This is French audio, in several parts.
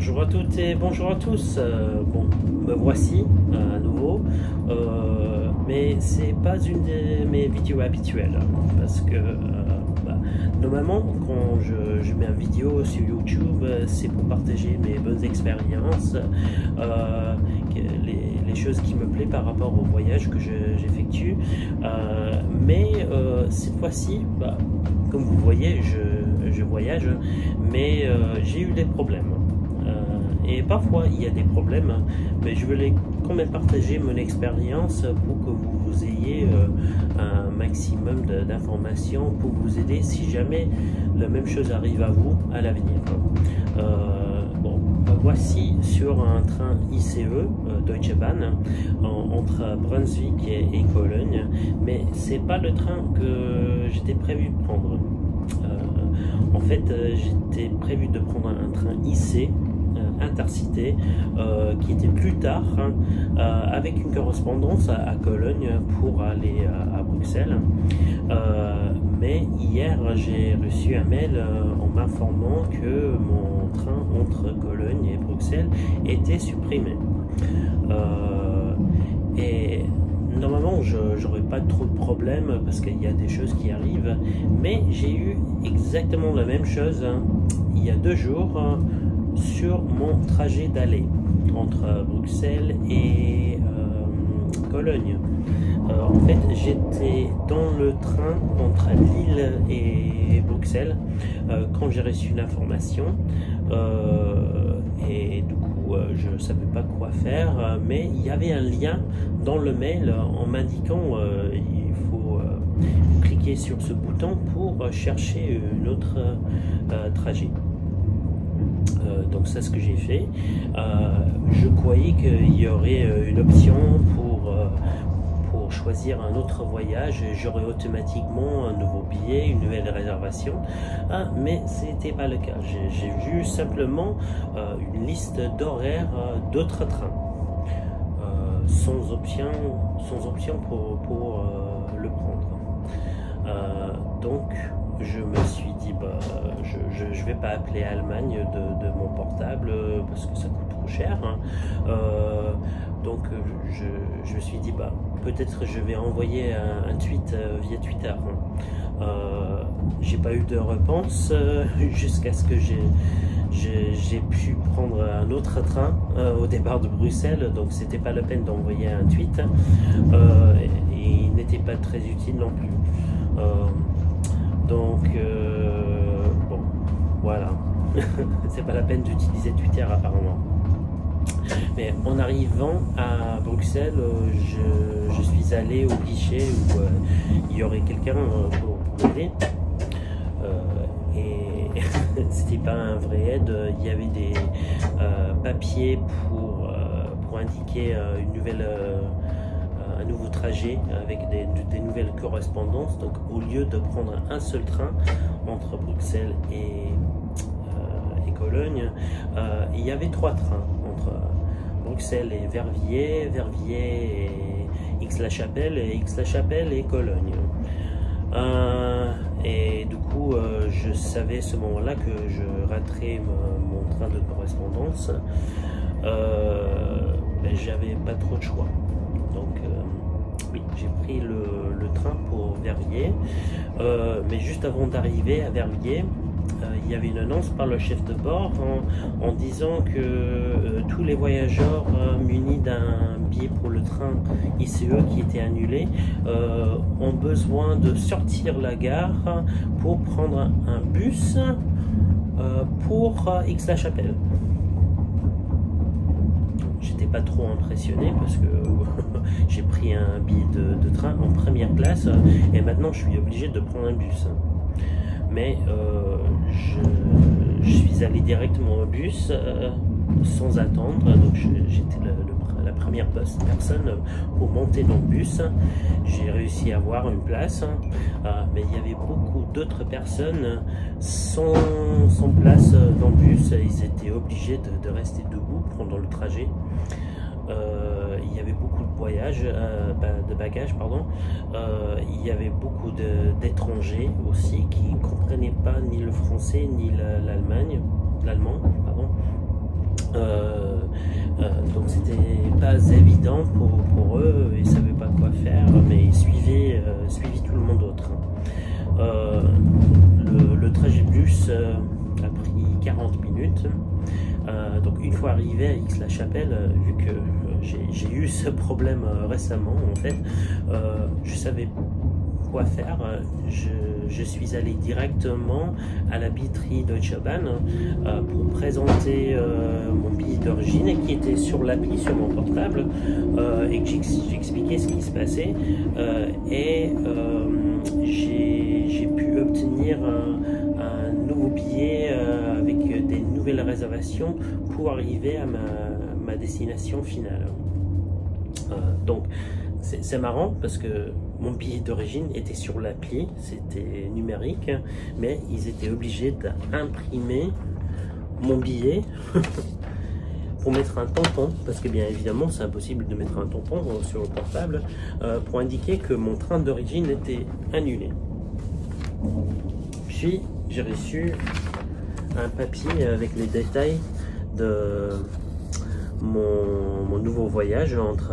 Bonjour à toutes et bonjour à tous. Bon, me voici à nouveau, mais c'est pas une de mes vidéos habituelles parce que normalement quand je mets une vidéo sur YouTube, c'est pour partager mes bonnes expériences, les choses qui me plaisent par rapport au voyage que j'effectue, mais cette fois-ci, comme vous voyez, je voyage, mais j'ai eu des problèmes. Et parfois il y a des problèmes, mais je voulais quand même partager mon expérience pour que vous ayez un maximum d'informations pour vous aider si jamais la même chose arrive à vous à l'avenir. Bon, voici sur un train ICE Deutsche Bahn entre Brunswick et Cologne, mais c'est pas le train que j'étais prévu de prendre. En fait, j'étais prévu de prendre un train IC intercité qui était plus tard avec une correspondance à Cologne pour aller à Bruxelles, mais hier j'ai reçu un mail en m'informant que mon train entre Cologne et Bruxelles était supprimé, et normalement j'aurais pas trop de problèmes parce qu'il y a des choses qui arrivent, mais j'ai eu exactement la même chose il y a 2 jours sur mon trajet d'aller entre Bruxelles et Cologne. En fait, j'étais dans le train entre Lille et Bruxelles quand j'ai reçu l'information, et du coup je ne savais pas quoi faire, mais il y avait un lien dans le mail en m'indiquant il faut cliquer sur ce bouton pour chercher une autre trajet. Donc c'est ce que j'ai fait. Je croyais qu'il y aurait une option pour choisir un autre voyage, j'aurais automatiquement un nouveau billet, une nouvelle réservation, mais c'était pas le cas. J'ai vu simplement une liste d'horaires d'autres trains, sans option pour le prendre. Donc je me suis dit je vais pas appeler Allemagne de mon portable parce que ça coûte trop cher, donc je me suis dit peut-être je vais envoyer un tweet via Twitter. J'ai pas eu de réponse jusqu'à ce que j'ai pu prendre un autre train au départ de Bruxelles, donc c'était pas la peine d'envoyer un tweet, et il n'était pas très utile non plus. Donc bon, voilà. C'est pas la peine d'utiliser Twitter apparemment. Mais en arrivant à Bruxelles, je suis allé au guichet où il y aurait quelqu'un pour m'aider, et c'était pas un vrai aide. Il y avait des papiers pour indiquer un nouveau trajet avec des nouvelles correspondances. Donc au lieu de prendre un seul train entre Bruxelles et Cologne, il y avait 3 trains entre Bruxelles et Verviers, Verviers et Aix-la-Chapelle, et Aix-la-Chapelle et Cologne. Et du coup je savais à ce moment là que je raterais mon train de correspondance, mais j'avais pas trop de choix. Donc oui, j'ai pris le train pour Verviers, mais juste avant d'arriver à Verviers, il y avait une annonce par le chef de bord en disant que tous les voyageurs munis d'un billet pour le train ICE qui était annulé ont besoin de sortir la gare pour prendre un bus pour Aix-la-Chapelle. J'étais pas trop impressionné parce que j'ai pris un billet de train en première classe et maintenant je suis obligé de prendre un bus. Mais je suis allé directement au bus sans attendre, donc j'étais la première personne pour monter dans le bus. J'ai réussi à avoir une place, mais il y avait beaucoup d'autres personnes sans place dans le bus. Ils étaient obligés de rester debout pendant le trajet. Il y avait beaucoup de bagages, pardon. Il y avait beaucoup d'étrangers aussi qui ne comprenaient pas ni le français ni l'allemand, pardon. Donc c'était pas évident pour eux, ils savaient pas quoi faire, mais ils suivaient tout le monde d'autre. Le trajet bus a pris 40 minutes. Donc une fois arrivé à Aix-la-Chapelle, vu que j'ai eu ce problème récemment, en fait, je savais quoi faire. Je suis allé directement à la billetterie Deutsche Bahn pour présenter mon billet d'origine qui était sur l'appli sur mon portable et que j'expliquais ce qui se passait j'ai pu obtenir un nouveau billet avec des nouvelles réservations pour arriver à ma destination finale. Donc c'est marrant parce que mon billet d'origine était sur l'appli, c'était numérique, mais ils étaient obligés d'imprimer mon billet pour mettre un tampon, parce que bien évidemment c'est impossible de mettre un tampon sur le portable, pour indiquer que mon train d'origine était annulé. Puis j'ai reçu un papier avec les détails de mon nouveau voyage entre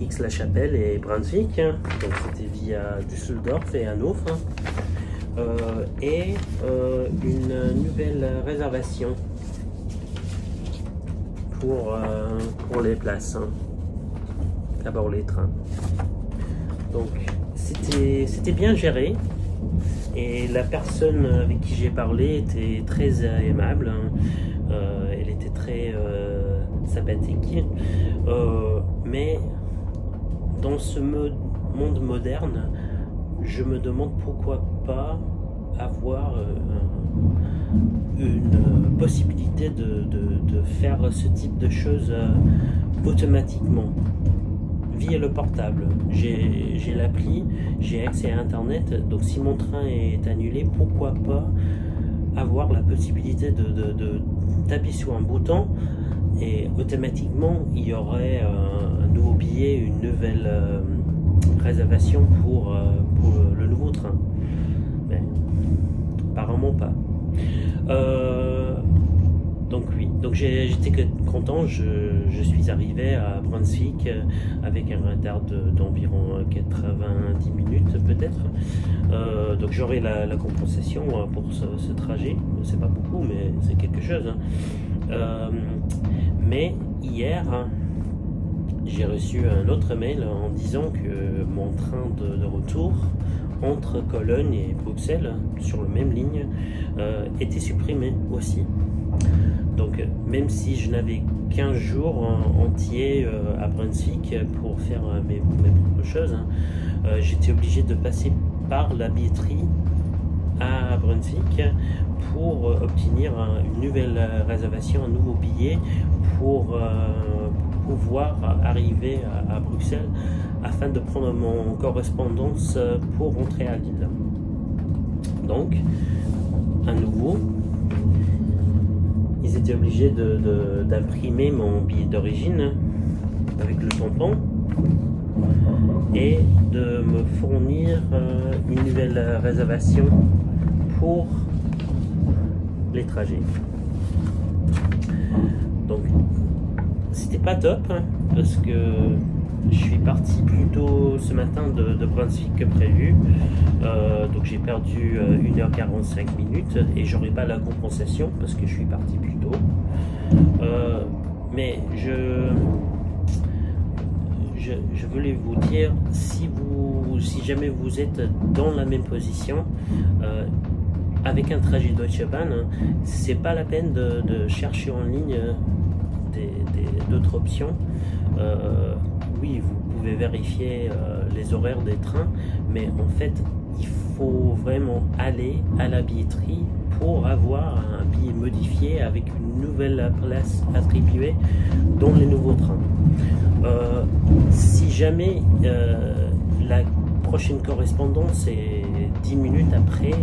Aix-la-Chapelle et Brunswick. Donc c'était via Düsseldorf et Hanovre, une nouvelle réservation pour les places, d'abord les trains. Donc c'était bien géré et la personne avec qui j'ai parlé était très aimable, elle était très sympathique, mais dans ce monde moderne, je me demande pourquoi pas avoir une possibilité de faire ce type de choses automatiquement via le portable. J'ai l'appli, j'ai accès à internet, donc si mon train est annulé, pourquoi pas avoir la possibilité de taper sur un bouton et automatiquement il y aurait un nouveau billet, une nouvelle réservation pour le nouveau train. Mais apparemment pas. Donc oui, donc j'étais content, je suis arrivé à Brunswick avec un retard d'environ 90 minutes peut-être. Donc j'aurai la compensation pour ce trajet, c'est pas beaucoup mais c'est quelque chose. Mais hier, j'ai reçu un autre mail en disant que mon train de retour entre Cologne et Bruxelles, sur la même ligne, était supprimé aussi. Donc même si je n'avais qu'un jour entier à Brunswick pour faire mes propres choses, j'étais obligé de passer par la billetterie à Brunswick pour obtenir une nouvelle réservation, un nouveau billet pour pouvoir arriver à Bruxelles afin de prendre mon correspondance pour rentrer à Lille. Donc, à nouveau, ils étaient obligés d'imprimer mon billet d'origine avec le tampon et de me fournir une nouvelle réservation pour les trajets. Donc c'était pas top parce que je suis parti plus tôt ce matin de Brunswick que prévu, donc j'ai perdu 1h45 minutes et j'aurai pas la compensation parce que je suis parti plus tôt, mais je voulais vous dire, si jamais vous êtes dans la même position avec un trajet Deutsche Bahn, c'est pas la peine de chercher en ligne d'autres options. Oui, vous pouvez vérifier les horaires des trains, mais en fait il faut vraiment aller à la billetterie pour avoir un billet modifié avec une nouvelle place attribuée dans les nouveaux trains. Si jamais la prochaine correspondance est 10 minutes après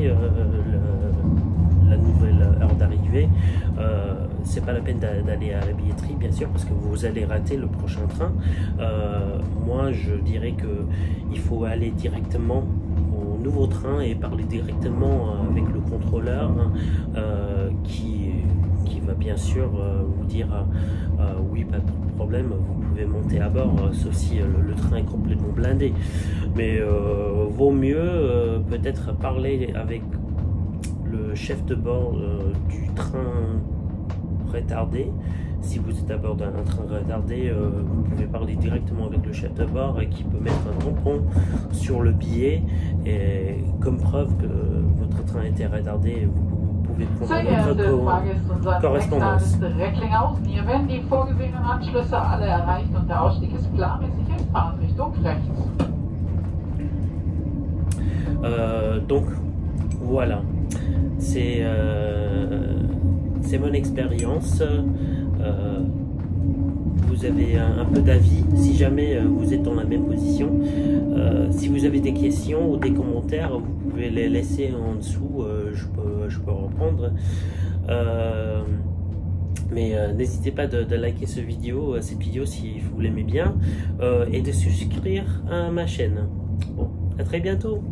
la nouvelle heure d'arrivée, c'est pas la peine d'aller à la billetterie, bien sûr, parce que vous allez rater le prochain train. Moi, je dirais que il faut aller directement au nouveau train et parler directement avec le contrôleur qui qui va bien sûr vous dire oui, pas de problème, vous pouvez monter à bord, sauf si le train est complètement blindé. Mais vaut mieux peut-être parler avec le chef de bord du train retardé. Si vous êtes à bord d'un train retardé, vous pouvez parler directement avec le chef de bord qui peut mettre un tampon sur le billet et comme preuve que votre train était retardé, vous pouvez prendre notre correspondance. Hier werden die vorgesehenen Anschlüsse alle erreicht und der Ausstieg ist planmäßig in Fahrtrichtung rechts. Donc voilà, c'est mon expérience. Vous avez un peu d'avis si jamais vous êtes dans la même position. Si vous avez des questions ou des commentaires, vous pouvez les laisser en dessous, je peux reprendre. Mais n'hésitez pas de liker cette vidéo si vous l'aimez bien et de souscrire à ma chaîne. Bon, à très bientôt.